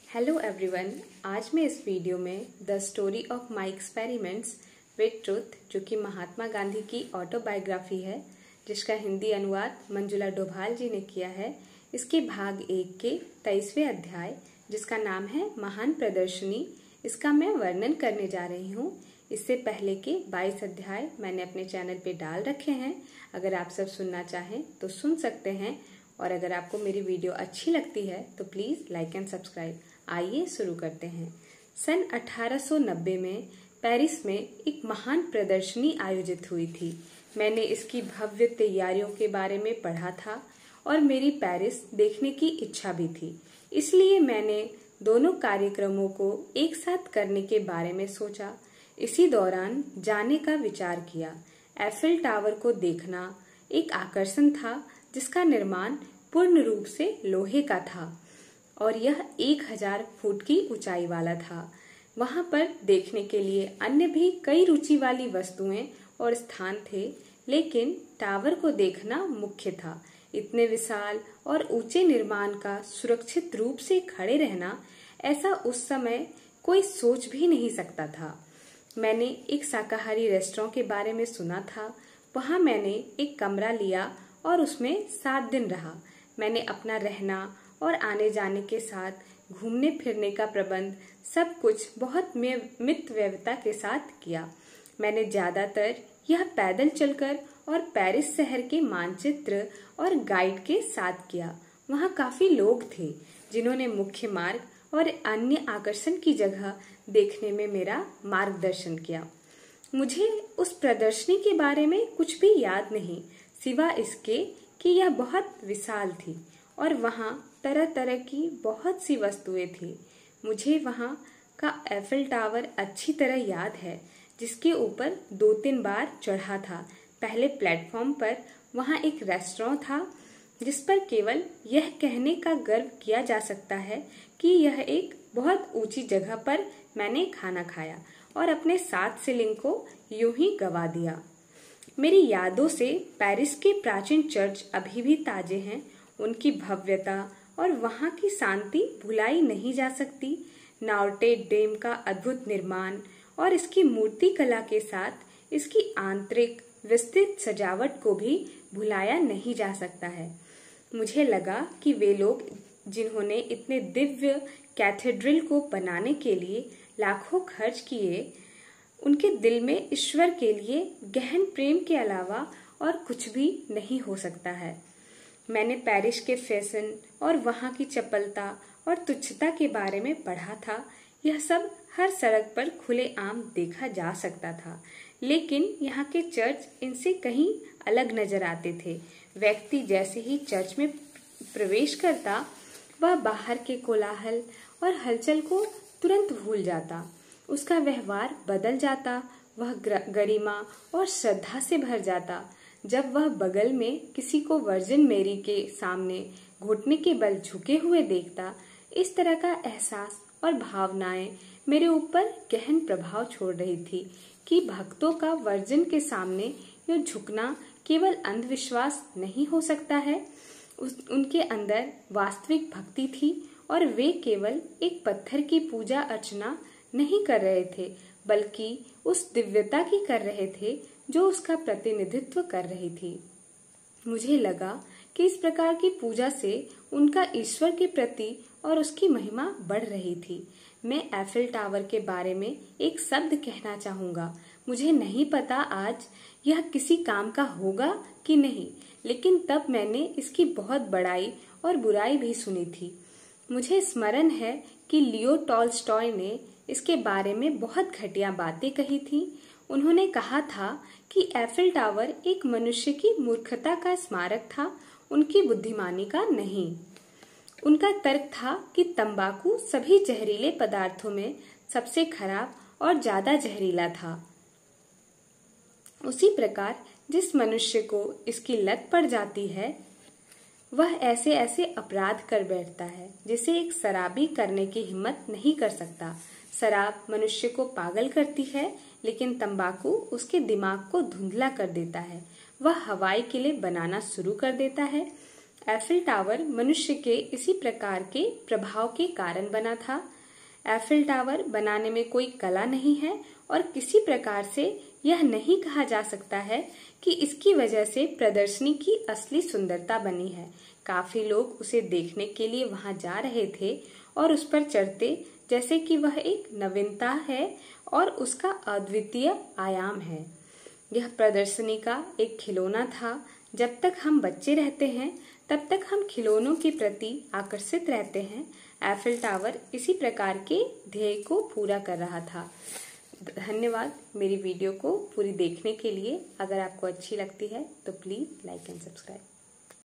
Hello everyone, आज मैं इस वीडियो में the story of my experiments with truth, जो कि महात्मा गांधी की ऑटोबायोग्राफी है, जिसका हिंदी अनुवाद मंजुला डोभाल जी ने किया है, इसके भाग 1 के 23वें अध्याय, जिसका नाम है महान प्रदर्शनी, इसका मैं वर्णन करने जा रही हूँ। इससे पहले के 22 अध्याय मैंने अपने चैनल पे डाल रखे हैं। अगर आप सब सुनना चाहें तो सुन सकते हैं, और अगर आपको मेरी वीडियो अच्छी लगती है तो प्लीज़ लाइक एंड सब्सक्राइब। आइए शुरू करते हैं। सन 1890 में पेरिस में एक महान प्रदर्शनी आयोजित हुई थी। मैंने इसकी भव्य तैयारियों के बारे में पढ़ा था और मेरी पेरिस देखने की इच्छा भी थी। इसलिए मैंने दोनों कार्यक्रमों को एक साथ करने के बारे में सोचा। इसी दौरान जाने का विचार किया। एफिल टावर को देखना एक आकर्षण था, जिसका निर्माण पूर्ण रूप से लोहे का था और यह 1000 फुट की ऊंचाई वाला था। वहां पर देखने के लिए अन्य भी कई रुचि वाली वस्तुएं और स्थान थे, लेकिन टावर को देखना मुख्य था। इतने विशाल और ऊंचे निर्माण का सुरक्षित रूप से खड़े रहना, ऐसा उस समय कोई सोच भी नहीं सकता था। मैंने एक शाकाहारी रेस्टोरेंट के बारे में सुना था। वहां मैंने एक कमरा लिया और उसमें 7 दिन रहा। मैंने अपना रहना और आने जाने के साथ घूमने फिरने का प्रबंध सब कुछ बहुत मित व्यवता के साथ किया। मैंने ज्यादातर यह पैदल चलकर और पेरिस शहर के मानचित्र और गाइड के साथ किया। वहाँ काफी लोग थे जिन्होंने मुख्य मार्ग और अन्य आकर्षण की जगह देखने में मेरा मार्गदर्शन किया। मुझे उस प्रदर्शनी के बारे में कुछ भी याद नहीं, सिवा इसके कि यह बहुत विशाल थी और वहाँ तरह तरह की बहुत सी वस्तुएं थी। मुझे वहाँ का एफिल टावर अच्छी तरह याद है, जिसके ऊपर 2-3 बार चढ़ा था। पहले प्लेटफॉर्म पर वहाँ एक रेस्टोरेंट था, जिस पर केवल यह कहने का गर्व किया जा सकता है कि यह एक बहुत ऊंची जगह पर मैंने खाना खाया और अपने 7 शिलिंग को यूं ही गवा दिया। मेरी यादों से पेरिस के प्राचीन चर्च अभी भी ताजे हैं। उनकी भव्यता और वहाँ की शांति भुलाई नहीं जा सकती। नॉर्टे डेम का अद्भुत निर्माण और इसकी मूर्ति कला के साथ इसकी आंतरिक विस्तृत सजावट को भी भुलाया नहीं जा सकता है। मुझे लगा कि वे लोग जिन्होंने इतने दिव्य कैथेड्रल को बनाने के लिए लाखों खर्च किए, उनके दिल में ईश्वर के लिए गहन प्रेम के अलावा और कुछ भी नहीं हो सकता है। मैंने पेरिस के फैशन और वहाँ की चपलता और तुच्छता के बारे में पढ़ा था। यह सब हर सड़क पर खुलेआम देखा जा सकता था, लेकिन यहाँ के चर्च इनसे कहीं अलग नजर आते थे। व्यक्ति जैसे ही चर्च में प्रवेश करता, वह बाहर के कोलाहल और हलचल को तुरंत भूल जाता। उसका व्यवहार बदल जाता। वह गरिमा और श्रद्धा से भर जाता। जब वह बगल में किसी को वर्जिन मेरी के सामने घुटने के बल झुके हुए देखता, इस तरह का एहसास और भावनाएं मेरे ऊपर गहन प्रभाव छोड़ रही थी कि भक्तों का वर्जिन के सामने यह झुकना केवल अंधविश्वास नहीं हो सकता है। उनके अंदर वास्तविक भक्ति थी और वे केवल एक पत्थर की पूजा अर्चना नहीं कर रहे थे, बल्कि उस दिव्यता की कर रहे थे जो उसका प्रतिनिधित्व कर रही थी। मुझे लगा कि इस प्रकार की पूजा से उनका ईश्वर के प्रति और उसकी महिमा बढ़ रही थी। मैं एफिल टावर के बारे में एक शब्द कहना चाहूंगा। मुझे नहीं पता आज यह किसी काम का होगा कि नहीं, लेकिन तब मैंने इसकी बहुत बड़ाई और बुराई भी सुनी थी। मुझे स्मरण है कि लियो टॉल्स्टॉय ने इसके बारे में बहुत घटिया बातें कही थी। उन्होंने कहा था कि एफिल टावर एक मनुष्य की मूर्खता का स्मारक था, उनकी बुद्धिमानी का नहीं। उनका तर्क था कि तंबाकू सभी जहरीले पदार्थों में सबसे खराब और ज्यादा जहरीला था। उसी प्रकार जिस मनुष्य को इसकी लत पड़ जाती है, वह ऐसे ऐसे अपराध कर बैठता है जिसे एक शराबी करने की हिम्मत नहीं कर सकता। शराब मनुष्य को पागल करती है, लेकिन तंबाकू उसके दिमाग को धुंधला कर देता है। वह हवाई किले बनाना शुरू कर देता है। एफिल टावर मनुष्य के इसी प्रकार के प्रभाव के कारण बना था। एफिल टावर बनाने में कोई कला नहीं है और किसी प्रकार से यह नहीं कहा जा सकता है कि इसकी वजह से प्रदर्शनी की असली सुंदरता बनी है। काफी लोग उसे देखने के लिए वहां जा रहे थे और उस पर चढ़ते, जैसे कि वह एक नवीनता है और उसका अद्वितीय आयाम है। यह प्रदर्शनी का एक खिलौना था। जब तक हम बच्चे रहते हैं तब तक हम खिलौनों के प्रति आकर्षित रहते हैं। एफिल टावर इसी प्रकार के ध्येय को पूरा कर रहा था। धन्यवाद मेरी वीडियो को पूरी देखने के लिए। अगर आपको अच्छी लगती है तो प्लीज लाइक एंड सब्सक्राइब।